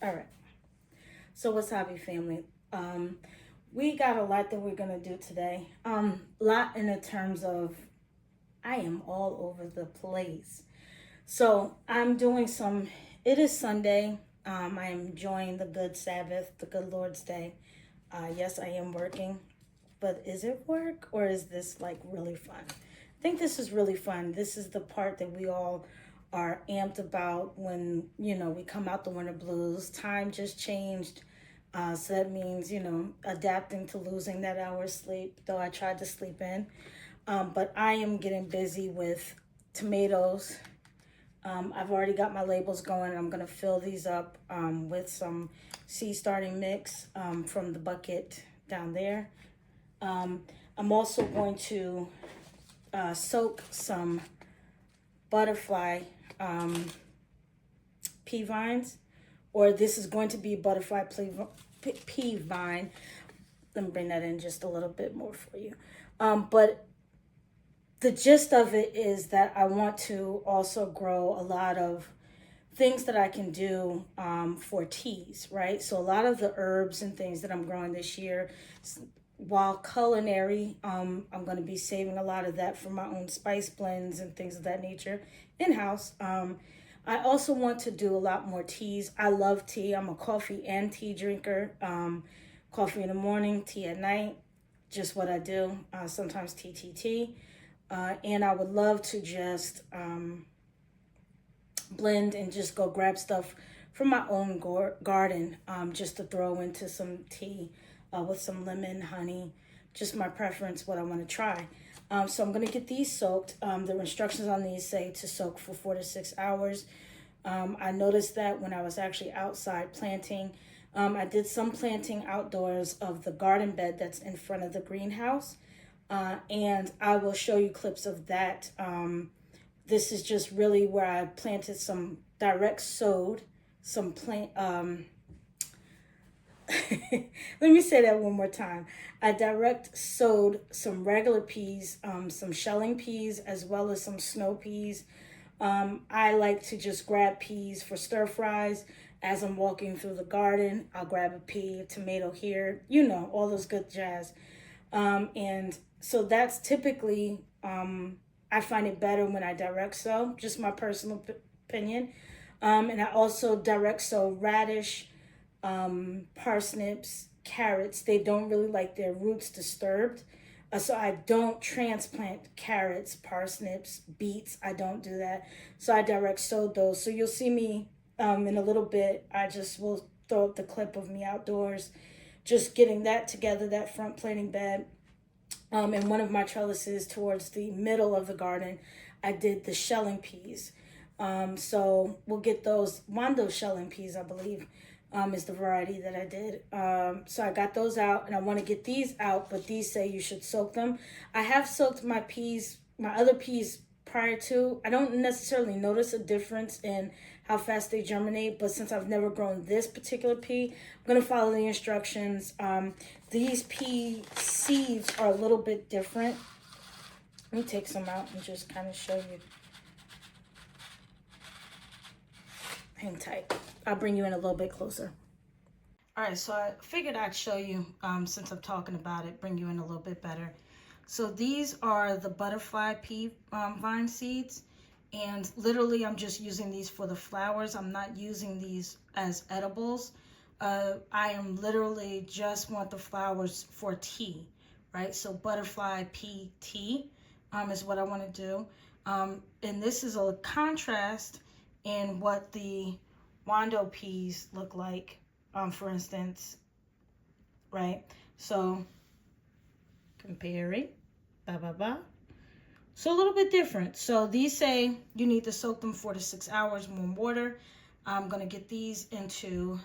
All right. So what's hobby family? We got a lot that we're gonna do today. Lot in the terms of I am all over the place. So I'm doing some. It is Sunday. I am enjoying the good Sabbath, the good Lord's Day. Yes, I am working, but is it work or is this like really fun? I think this is really fun. This is the part that we all are amped about when, we come out the winter blues. Time just changed. So that means, adapting to losing that hour's sleep, though I tried to sleep in. But I am getting busy with tomatoes. I've already got my labels going. I'm going to fill these up with some seed starting mix from the bucket down there. I'm also going to soak some butterfly pea vines, or this is going to be butterfly pea vine. Let me bring that in just a little bit more for you. But the gist of it is that I want to also grow a lot of things that I can do for teas, right? So a lot of the herbs and things that I'm growing this year, while culinary, I'm going to be saving a lot of that for my own spice blends and things of that nature in-house. I also want to do a lot more teas. I love tea. I'm a coffee and tea drinker. Coffee in the morning, tea at night, just what I do. Sometimes tea. And I would love to just blend and just go grab stuff from my own garden just to throw into some tea with some lemon, honey, just my preference, what I want to try. So I'm going to get these soaked. The instructions on these say to soak for 4 to 6 hours. I noticed that when I was actually outside planting. I did some planting outdoors of the garden bed that's in front of the greenhouse. And I will show you clips of that. This is just really where I planted some direct sowed, some plant. Let me say that one more time. I direct sowed some regular peas, some shelling peas, as well as some snow peas. I like to just grab peas for stir fries. As I'm walking through the garden, I'll grab a pea, a tomato here, all those good jazz. And so that's typically, I find it better when I direct sow, just my personal opinion. And I also direct sow radish, parsnips, carrots. They don't really like their roots disturbed. So I don't transplant carrots, parsnips, beets. I don't do that. So I direct sow those. So you'll see me in a little bit. I just will throw up the clip of me outdoors, just getting that together, that front planting bed. And one of my trellises towards the middle of the garden, I did the shelling peas. So we'll get those Wando shelling peas, I believe, is the variety that I did. So I got those out, and I want to get these out, but these say you should soak them. I have soaked my peas, my other peas prior to. I don't necessarily notice a difference in how fast they germinate, but since I've never grown this particular pea, I'm going to follow the instructions. These pea seeds are a little bit different. Let me take some out and just kind of show you. Hang tight. I'll bring you in a little bit closer. All right, so I figured I'd show you, since I'm talking about it, bring you in a little bit better. So these are the butterfly pea vine seeds. And literally, I'm just using these for the flowers. I'm not using these as edibles. I am literally just want the flowers for tea, right? So butterfly pea tea is what I want to do. And this is a contrast in what the Wando peas look like, for instance, right? So comparing, So a little bit different. So these say you need to soak them 4 to 6 hours in warm water. I'm going to get these into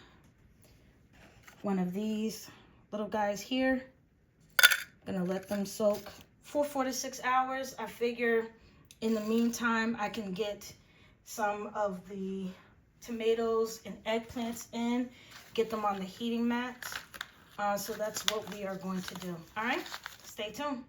one of these little guys here. Going to let them soak for 4 to 6 hours. I figure in the meantime, I can get some of the tomatoes and eggplants in, get them on the heating mat. So that's what we are going to do. All right, stay tuned.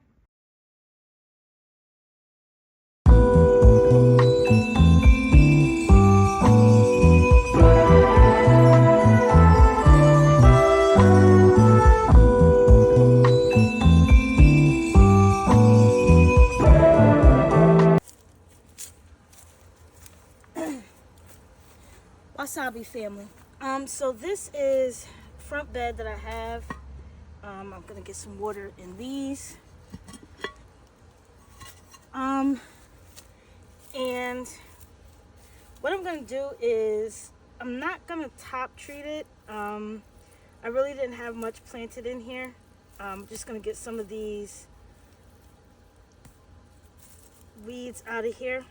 family. So this is front bed that I have. I'm gonna get some water in these. And what I'm gonna do is I'm not gonna top treat it. I really didn't have much planted in here. I'm just gonna get some of these weeds out of here.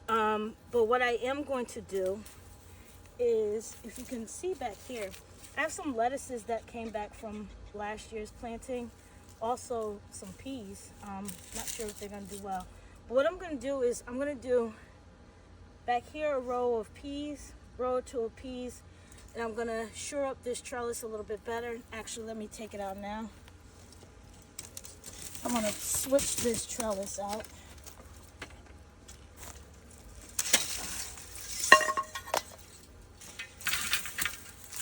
But what I am going to do is, if you can see back here, I have some lettuces that came back from last year's planting. Also some peas. Not sure if they're gonna do well. But what I'm gonna do is I'm gonna do back here a row of peas, row or two of peas, and I'm gonna shore up this trellis a little bit better. Actually, let me take it out now. I'm gonna switch this trellis out.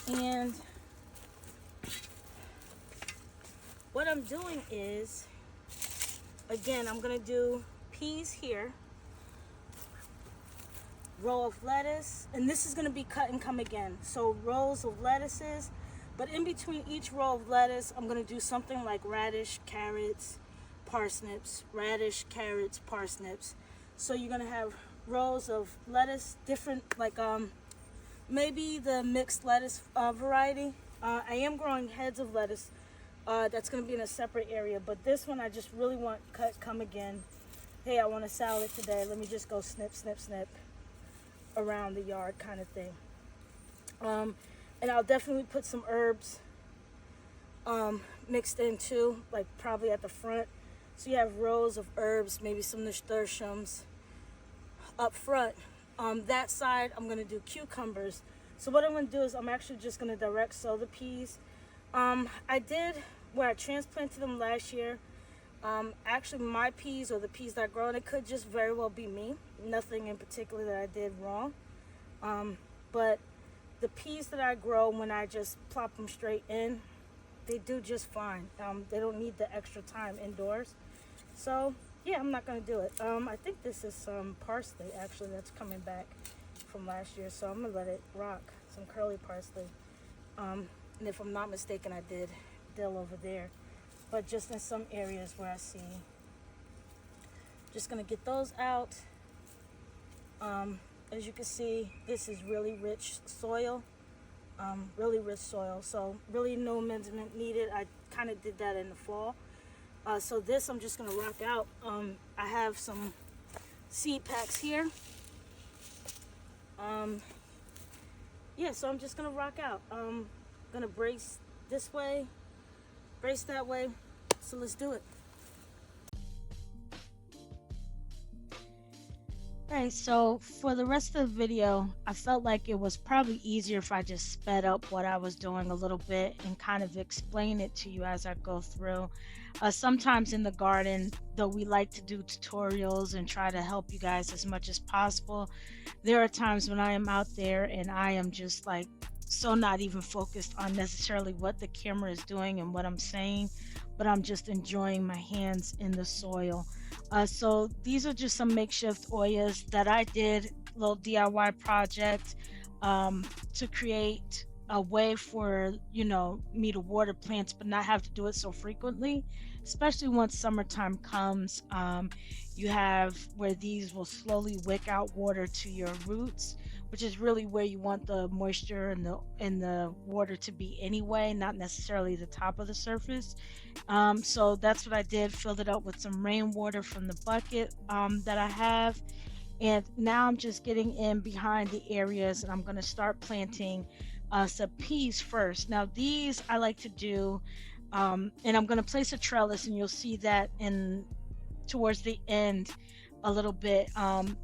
And what I'm doing is, again, I'm gonna do peas here, row of lettuce, and this is gonna be cut and come again. So rows of lettuces, but in between each row of lettuce, I'm gonna do something like radish, carrots, parsnips, radish, carrots, parsnips. So you're gonna have rows of lettuce, different, like maybe the mixed lettuce variety. I am growing heads of lettuce. That's going to be in a separate area, but this one I just really want cut, come again. Hey, I want a salad today. Let me just go snip, snip, snip around the yard kind of thing. And I'll definitely put some herbs mixed in too, like probably at the front. So you have rows of herbs, maybe some nasturtiums up front. That side, I'm going to do cucumbers. So what I'm going to do is I'm actually just going to direct sow the peas. I did, where I transplanted them last year, actually my peas, or the peas that I grow, and it could just very well be me. Nothing in particular that I did wrong. But the peas that I grow, when I just plop them straight in, they do just fine. They don't need the extra time indoors. So yeah, I'm not going to do it. I think this is some parsley, actually, that's coming back from last year. So I'm going to let it rock, some curly parsley. And if I'm not mistaken, I did dill over there. But just in some areas where I see. Just going to get those out. As you can see, this is really rich soil. Really rich soil. So really no amendment needed. I kind of did that in the fall. So this I'm just going to rock out. I have some seed packs here. Yeah, so I'm just going to rock out. I'm going to brace this way, brace that way. So let's do it. Alright, so for the rest of the video, I felt like it was probably easier if I just sped up what I was doing a little bit and kind of explain it to you as I go through. Sometimes in the garden, though we like to do tutorials and try to help you guys as much as possible, there are times when I am out there and I am just like so not even focused on necessarily what the camera is doing and what I'm saying, but I'm just enjoying my hands in the soil. So these are just some makeshift oyas that I did, little DIY project, to create a way for, you know, me to water plants but not have to do it so frequently, especially once summertime comes. You have where these will slowly wick out water to your roots, which is really where you want the moisture and the water to be anyway, not necessarily the top of the surface. So that's what I did, filled it up with some rainwater from the bucket that I have. And now I'm just getting in behind the areas, and I'm going to start planting some peas first. Now these I like to do, and I'm going to place a trellis, and you'll see that in towards the end a little bit.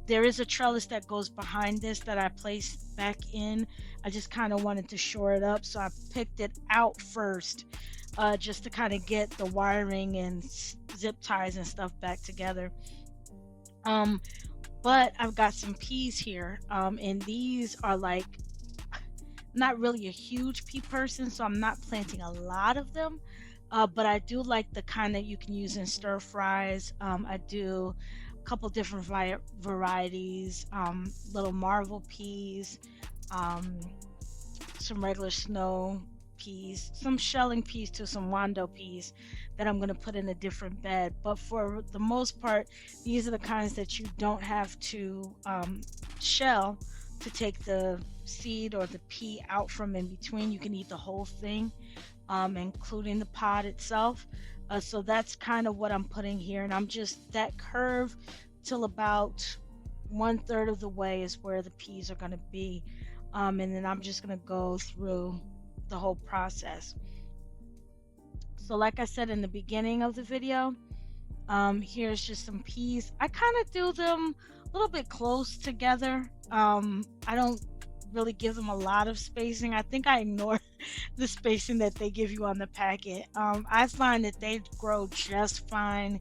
There is a trellis that goes behind this that I placed back in. I just kind of wanted to shore it up, so I picked it out first, just to kind of get the wiring and zip ties and stuff back together. But I've got some peas here, and these are like, not really a huge pea person, so I'm not planting a lot of them, but I do like the kind that you can use in stir fries. I do a couple different varieties, little marvel peas, um, some regular snow peas, some shelling peas to some wando peas that I'm going to put in a different bed. But for the most part, these are the kinds that you don't have to shell to take the seed or the pea out from in between. You can eat the whole thing, including the pod itself. So that's kind of what I'm putting here. And I'm just that curve till about 1/3 of the way is where the peas are going to be. And then I'm just going to go through the whole process. So, like I said in the beginning of the video, here's just some peas. I kind of do them a little bit close together. I don't really give them a lot of spacing. I think I ignore the spacing that they give you on the packet. I find that they grow just fine,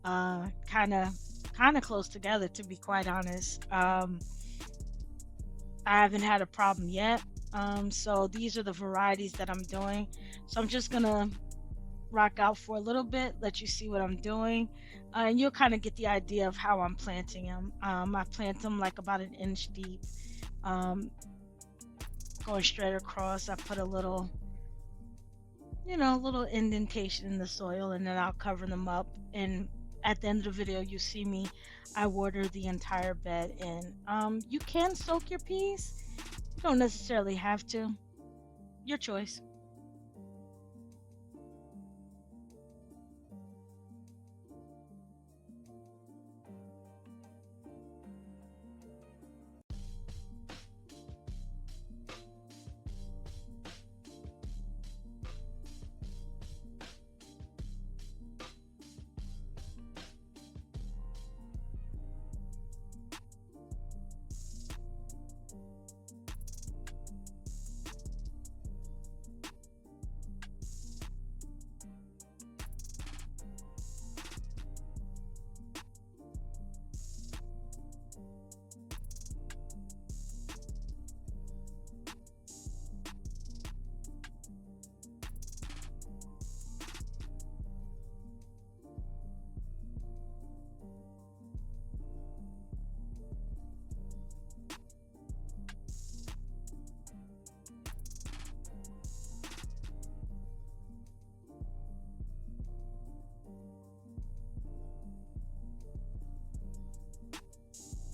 kind of close together. To be quite honest, I haven't had a problem yet. So these are the varieties that I'm doing. So I'm just gonna rock out for a little bit, let you see what I'm doing, and you'll kind of get the idea of how I'm planting them. I plant them like about an inch deep, um, going straight across. I put a little, little indentation in the soil, and then I'll cover them up. And at the end of the video, you see me, I water the entire bed in. You can soak your peas. You don't necessarily have to. Your choice.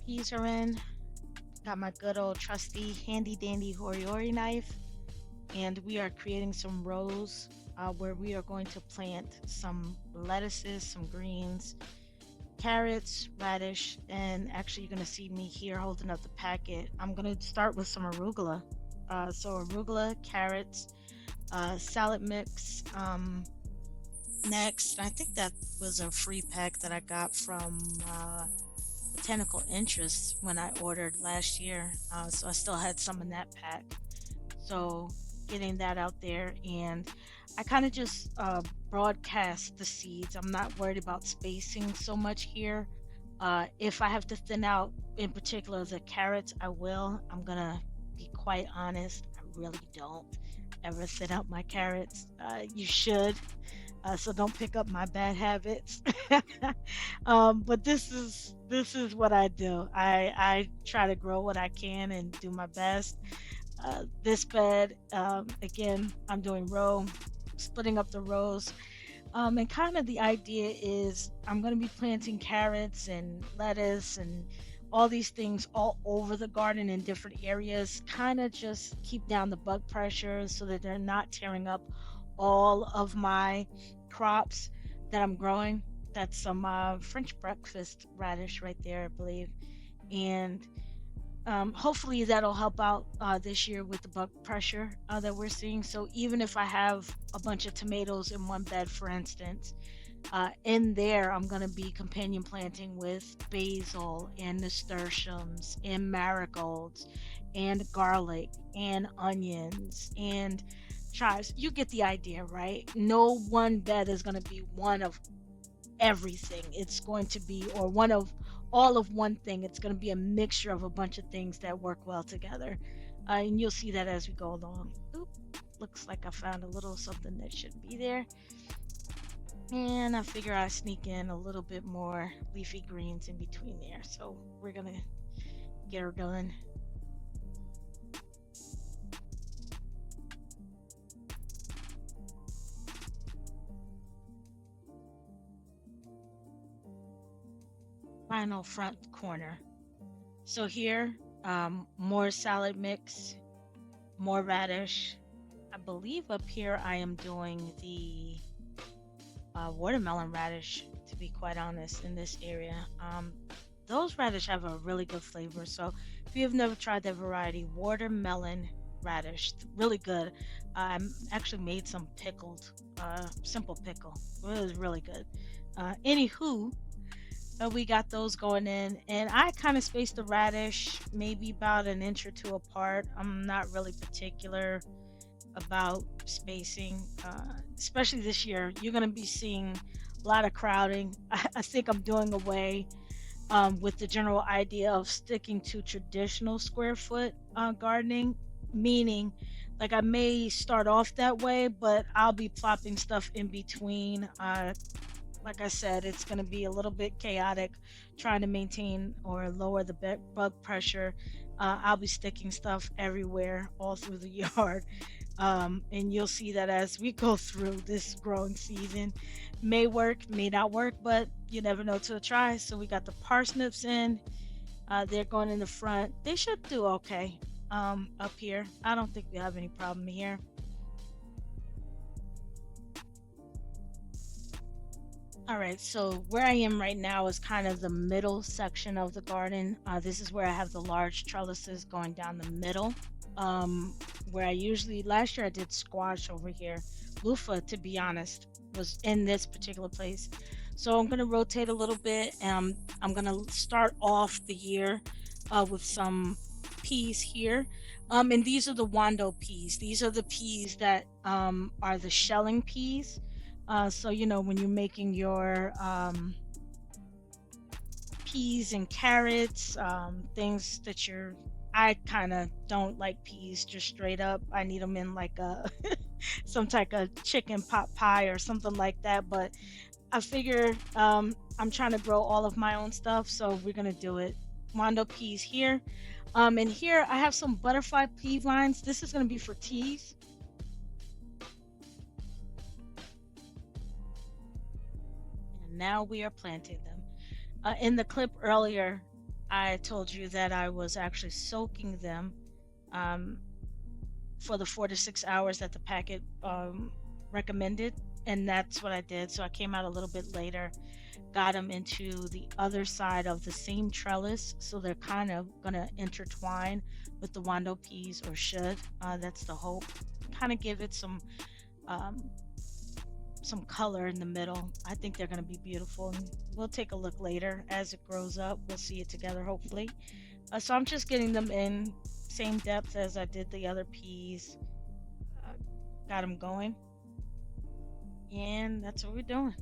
Peas are in. Got my good old trusty handy dandy hori hori knife, and we are creating some rows where we are going to plant some lettuces, some greens, carrots, radish, and actually you're going to see me here holding up the packet. I'm going to start with some arugula. So arugula, carrots, salad mix. Next, I think that was a free pack that I got from Botanical Interest when I ordered last year. So I still had some in that pack. So getting that out there, and I kind of just broadcast the seeds. I'm not worried about spacing so much here. If I have to thin out, in particular the carrots, I will. I'm gonna be quite honest. I really don't ever thin out my carrots. You should. So don't pick up my bad habits. But this is what I do. I try to grow what I can and do my best. This bed, again, I'm doing splitting up the rows. And kind of the idea is I'm going to be planting carrots and lettuce and all these things all over the garden in different areas, kind of just keep down the bug pressure so that they're not tearing up all of my crops that I'm growing. That's some French breakfast radish right there, I believe. And hopefully that'll help out this year with the bug pressure that we're seeing. So even if I have a bunch of tomatoes in one bed, for instance, in there I'm going to be companion planting with basil and nasturtiums and marigolds and garlic and onions and chives. You get the idea, right? No one bed is going to be one of everything. It's going to be, or one of all of one thing. It's going to be a mixture of a bunch of things that work well together. And you'll see that as we go along. Oop, looks like I found a little something that shouldn't be there. And I figure I sneak in a little bit more leafy greens in between there. So we're going to get her done. final front corner. So here, more salad mix, more radish. I believe up here I am doing the watermelon radish, to be quite honest, in this area. Those radish have a really good flavor. So if you have never tried that variety, watermelon radish, really good. I actually made some pickled, simple pickle. It was really good. Anywho, we got those going in, and I kind of spaced the radish maybe about an inch or two apart. I'm not really particular about spacing, especially this year. You're going to be seeing a lot of crowding. I think I'm doing away with the general idea of sticking to traditional square foot gardening, meaning like I may start off that way, but I'll be plopping stuff in between. Like I said, it's going to be a little bit chaotic trying to maintain or lower the bug pressure. I'll be sticking stuff everywhere, all through the yard. And you'll see that as we go through this growing season. May work, may not work, but you never know till try. So we got the parsnips in. They're going in the front. They should do okay up here. I don't think we have any problem here. All right, so where I am right now is kind of the middle section of the garden. This is where I have the large trellises going down the middle. Where I usually, last year I did squash over here. Loofah, to be honest, was in this particular place. So I'm going to rotate a little bit. I'm going to start off the year with some peas here. And these are the Wando peas. These are the peas that are the shelling peas. So, when you're making your peas and carrots, things that I kind of don't like peas just straight up. I need them in like a some type of chicken pot pie or something like that. But I figure I'm trying to grow all of my own stuff, so we're gonna do it. Wando peas here. And here I have some butterfly pea vines. This is gonna be for teas. And now we are planting them. In the clip earlier, I told you that I was actually soaking them um, for the 4 to 6 hours that the packet recommended, and that's what I did. So I came out a little bit later, got them into the other side of the same trellis, so they're kind of gonna intertwine with the Wando peas, or should. That's the hope. Kind of give it um, some color in the middle. I think they're going to be beautiful, and we'll take a look later as it grows up. We'll see it together, hopefully. So I'm just getting them in same depth as I did the other peas. Uh, got them going, and that's what we're doing.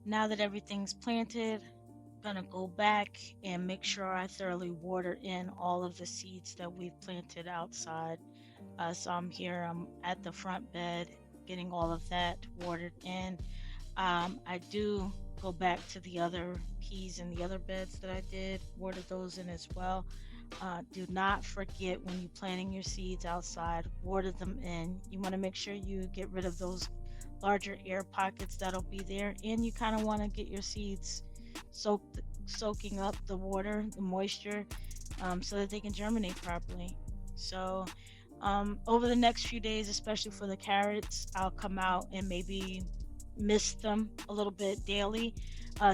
Now that everything's planted, I'm gonna go back and make sure I thoroughly water in all of the seeds that we've planted outside. So I'm here, I'm at the front bed, getting all of that watered in. I do go back to the other peas and the other beds that I did, water those in as well. Do not forget, when you're planting your seeds outside, water them in. You want to make sure you get rid of those larger air pockets that'll be there, and you kind of want to get your seeds soaking up the water, the moisture, so that they can germinate properly. So over the next few days, especially for the carrots, I'll come out and maybe mist them a little bit daily,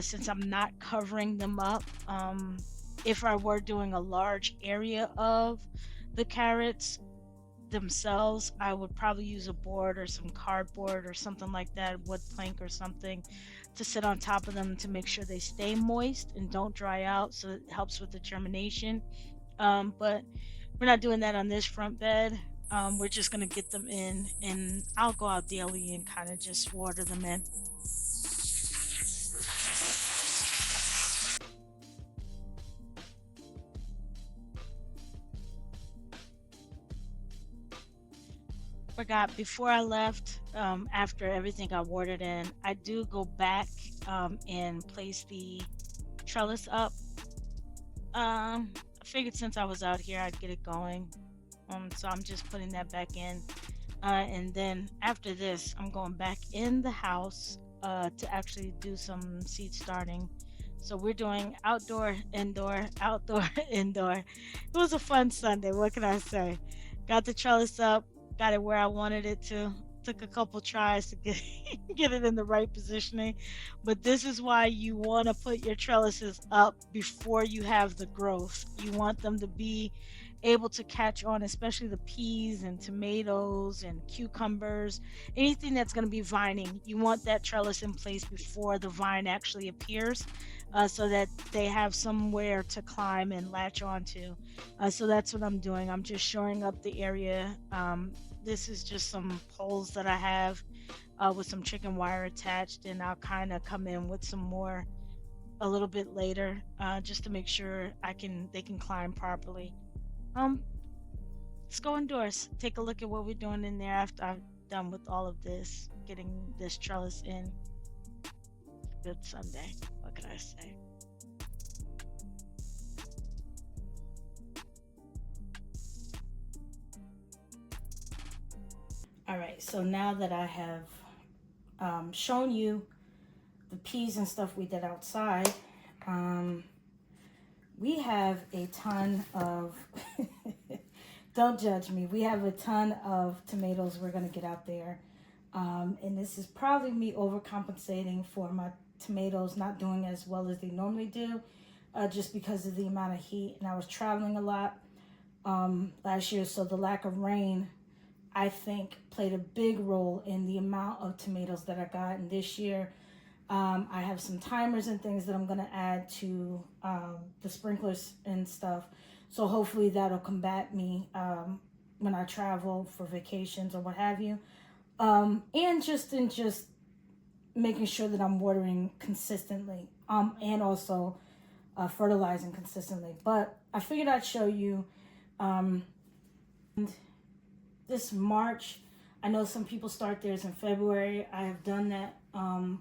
since I'm not covering them up. If I were doing a large area of the carrots themselves, I would probably use a board or some cardboard or something like that, wood plank or something, to sit on top of them to make sure they stay moist and don't dry out, so it helps with the germination. But we're not doing that on this front bed. We're just going to get them in, and I'll go out daily and kind of just water them in. forgot, before I left, after everything got watered in, I do go back and place the trellis up. I figured since I was out here, I'd get it going. So I'm just putting that back in. And then after this, I'm going back in the house to actually do some seed starting. So we're doing outdoor, indoor, outdoor, indoor. It was a fun Sunday. What can I say? Got the trellis up, got it where I wanted it to. Took a couple tries to get get it in the right positioning, but this is why you want to put your trellises up before you have the growth. You want them to be able to catch on, especially the peas and tomatoes and cucumbers, anything that's going to be vining. You want that trellis in place before the vine actually appears, so that they have somewhere to climb and latch onto. So that's what I'm doing. I'm just shoring up the area. This is just some poles that I have with some chicken wire attached, and I'll kind of come in with some more a little bit later, just to make sure they can climb properly. Um, let's go indoors. Take a look at what we're doing in there after I'm done with all of this, getting this trellis in. Good Sunday. What can I say? All right, so now that I have shown you the peas and stuff we did outside, um, we have a ton of, don't judge me, we have a ton of tomatoes we're going to get out there. And this is probably me overcompensating for my tomatoes not doing as well as they normally do, just because of the amount of heat. And I was traveling a lot last year, so the lack of rain, I think, played a big role in the amount of tomatoes that I got. And this year, I have some timers and things that I'm going to add to the sprinklers and stuff. So hopefully that'll combat me when I travel for vacations or what have you. And just making sure that I'm watering consistently, and also fertilizing consistently. But I figured I'd show you this March. I know some people start theirs in February. I have done that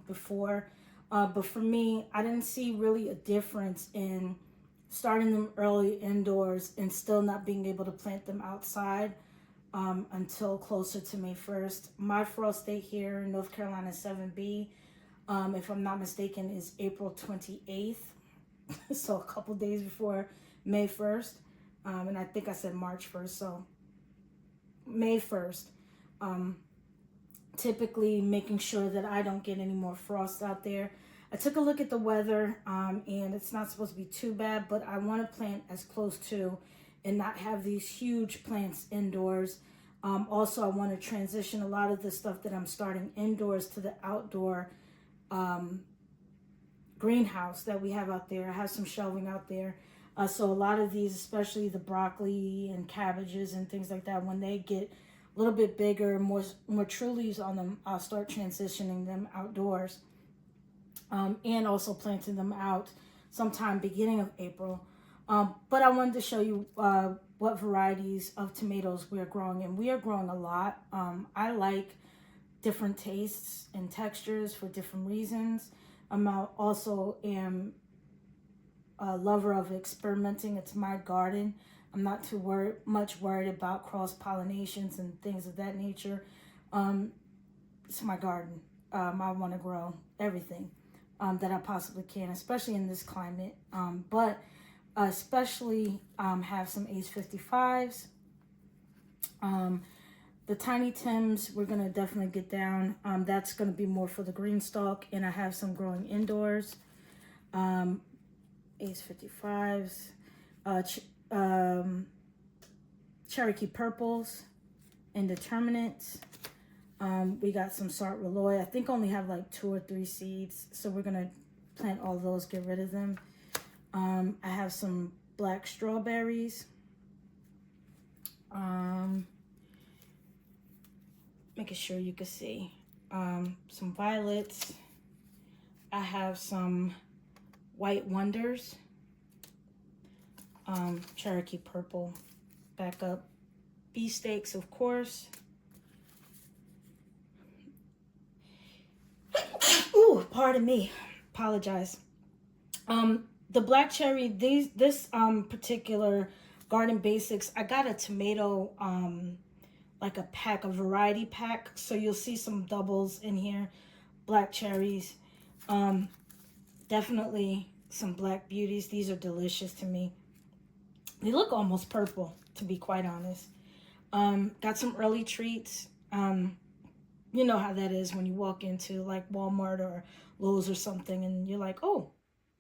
before. But for me, I didn't see really a difference in starting them early indoors and still not being able to plant them outside until closer to May 1st. My frost date here in North Carolina 7B, if I'm not mistaken, is April 28th. So a couple days before May 1st. And I think I said March 1st, so May 1st. Typically making sure that I don't get any more frost out there. I took a look at the weather, and it's not supposed to be too bad, but I want to plant as close to and not have these huge plants indoors. Also, I want to transition a lot of the stuff that I'm starting indoors to the outdoor greenhouse that we have out there. I have some shelving out there. So a lot of these, especially the broccoli and cabbages and things like that, when they get a little bit bigger, more true leaves on them, I'll start transitioning them outdoors. And also planting them out sometime beginning of April. But I wanted to show you what varieties of tomatoes we're growing, and we are growing a lot. I like different tastes and textures for different reasons. Also am a lover of experimenting. It's my garden. I'm not too much worried about cross pollinations and things of that nature. It's my garden. I want to grow everything that I possibly can, especially in this climate. But especially have some Ace 55s. The Tiny Tims, we're going to definitely get down. That's going to be more for the green stalk, and I have some growing indoors. Ace 55s. Cherokee Purples, Indeterminates. We got some Sart Rolloy. I think only have like 2 or 3 seeds, so we're going to plant all those, get rid of them. I have some black strawberries. Making sure you can see. Some violets. I have some white wonders. Cherokee Purple. Back up. Beefsteaks, of course. pardon me. Apologize. The black cherry, this particular Garden Basics, I got a tomato like a pack, a variety pack. So you'll see some doubles in here, black cherries. Definitely some black beauties. These are delicious to me. They look almost purple, to be quite honest. Got some early treats. You know how that is when you walk into like Walmart or Lowe's or something and you're like, oh,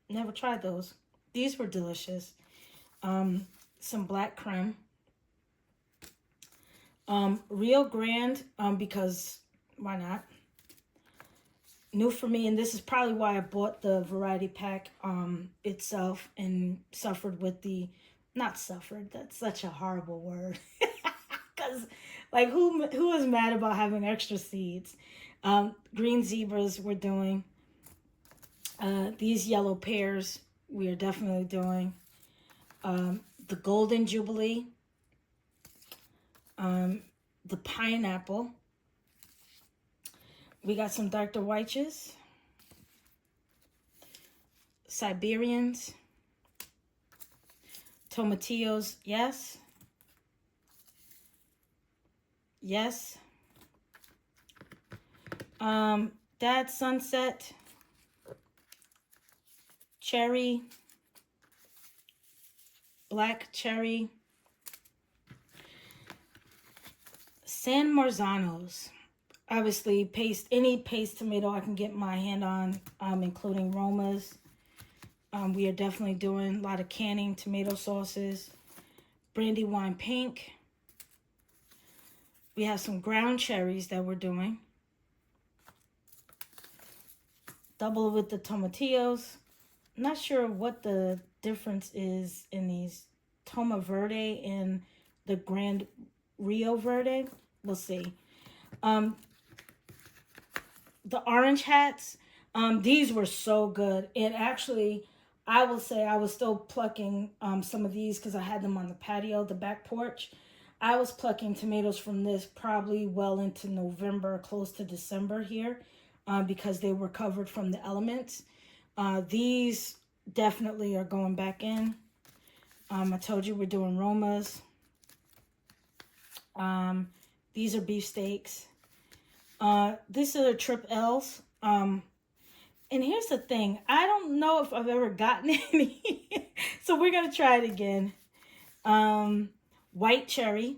never tried those. These were delicious. Some black creme. Rio Grande, because why not? New for me, and this is probably why I bought the variety pack itself and suffered with the, not suffered, that's such a horrible word. Because like who is mad about having extra seeds? Green zebras we're doing. These yellow pears we are definitely doing. The golden jubilee. The pineapple. We got some Dr. Weiches. Siberians. Tomatillos, yes. Yes. Dad Sunset. Cherry. Black cherry. San Marzanos. Obviously, any paste tomato I can get my hand on, including Romas. We are definitely doing a lot of canning tomato sauces. Brandywine Pink. We have some ground cherries that we're doing. Double with the tomatillos. Not sure what the difference is in these Toma Verde and the Grand Rio Verde. We'll see. The orange hats, these were so good. And actually, I will say I was still plucking some of these because I had them on the patio, the back porch. I was plucking tomatoes from this probably well into November, close to December here, because they were covered from the elements. These definitely are going back in. I told you we're doing Romas. These are beefsteaks. These are the Trip L's. And here's the thing. I don't know if I've ever gotten any. So we're going to try it again. White cherry.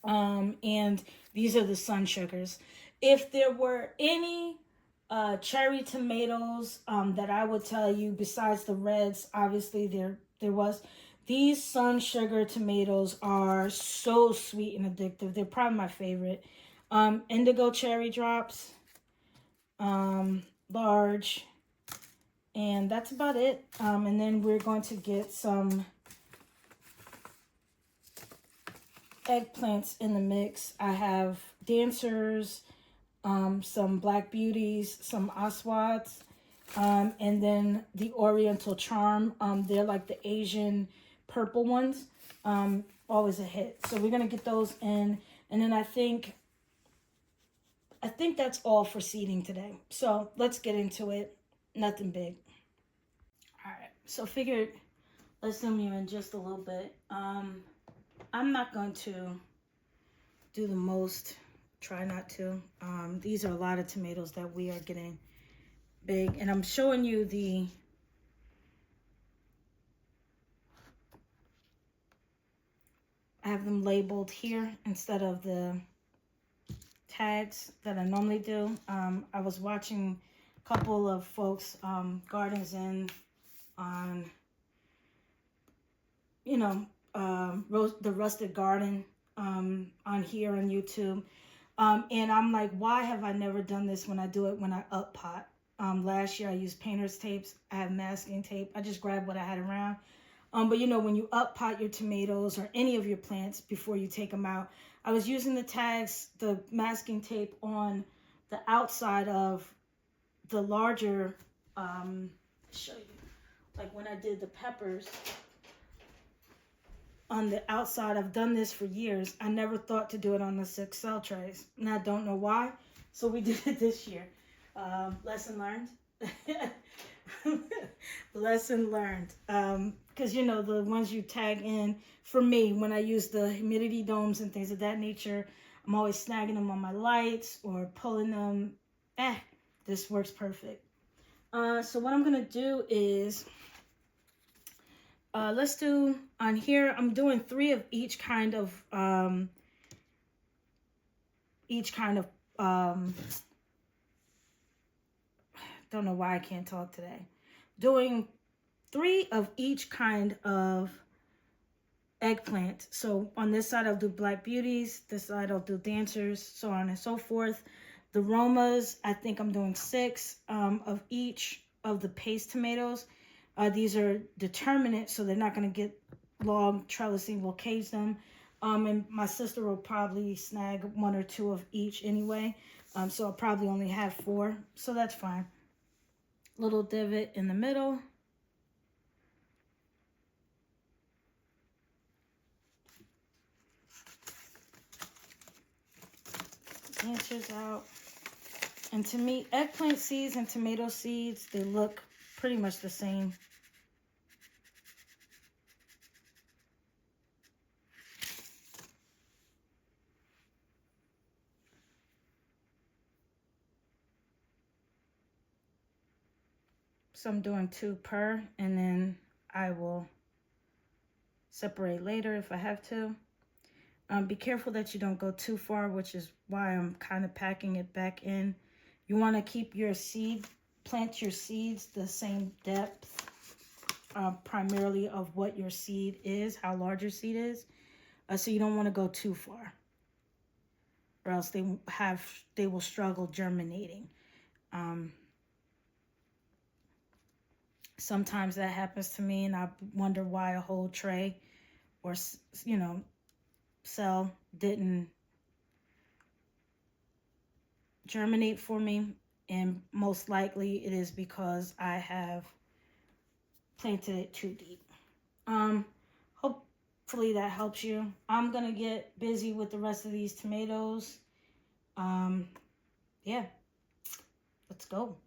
And these are the sun sugars. If there were any cherry tomatoes that I would tell you, besides the reds, obviously there was. These sun sugar tomatoes are so sweet and addictive. They're probably my favorite. Indigo cherry drops, large, and that's about it. And then we're going to get some eggplants in the mix. I have dancers, some black beauties, some oswads, and then the oriental charm. They're like the Asian purple ones. Always a hit. So we're gonna get those in, and then I think that's all for seeding today. So let's get into it. Nothing big. All right. So figured let's zoom you in just a little bit. I'm not going to do the most. Try not to. These are a lot of tomatoes that we are getting big, and I'm showing you the I have them labeled here instead of the tags that I normally do. I was watching a couple of folks Gardens in on, you know, the Rusted Garden on here on YouTube. And I'm like, why have I never done this when I do it when I up pot? Last year I used painter's tapes. I have masking tape. I just grabbed what I had around. But you know, when you up pot your tomatoes or any of your plants before you take them out, I was using the tags, the masking tape on the outside of the larger, show you, like when I did the peppers, on the outside. I've done this for years. I never thought to do it on the 6 cell trays, and I don't know why. So we did it this year. Lesson learned. Lesson learned. Because you know the ones you tag in. For me, when I use the humidity domes and things of that nature, I'm always snagging them on my lights or pulling them. This works perfect. So what I'm gonna do is, let's do on here. I'm doing 3 of each kind of don't know why I can't talk today. Doing 3 of each kind of eggplant. So on this side I'll do black beauties, this side I'll do dancers, so on and so forth. The Romas, I think I'm doing 6 of each of the paste tomatoes. These are determinate, so they're not going to get long trellising. We'll cage them. And my sister will probably snag 1 or 2 of each anyway. So I'll probably only have 4, so that's fine. Little divot in the middle. Inches out. And to me, eggplant seeds and tomato seeds, they look pretty much the same. So I'm doing 2 per, and then I will separate later if I have to. Be careful that you don't go too far, which is why I'm kind of packing it back in. You want to keep your plant your seeds the same depth, primarily of what your seed is, how large your seed is. So you don't want to go too far, or else they will struggle germinating. Sometimes that happens to me, and I wonder why a whole tray or, cell didn't germinate for me. And most likely it is because I have planted it too deep. Hopefully that helps you. I'm going to get busy with the rest of these tomatoes. Yeah, let's go.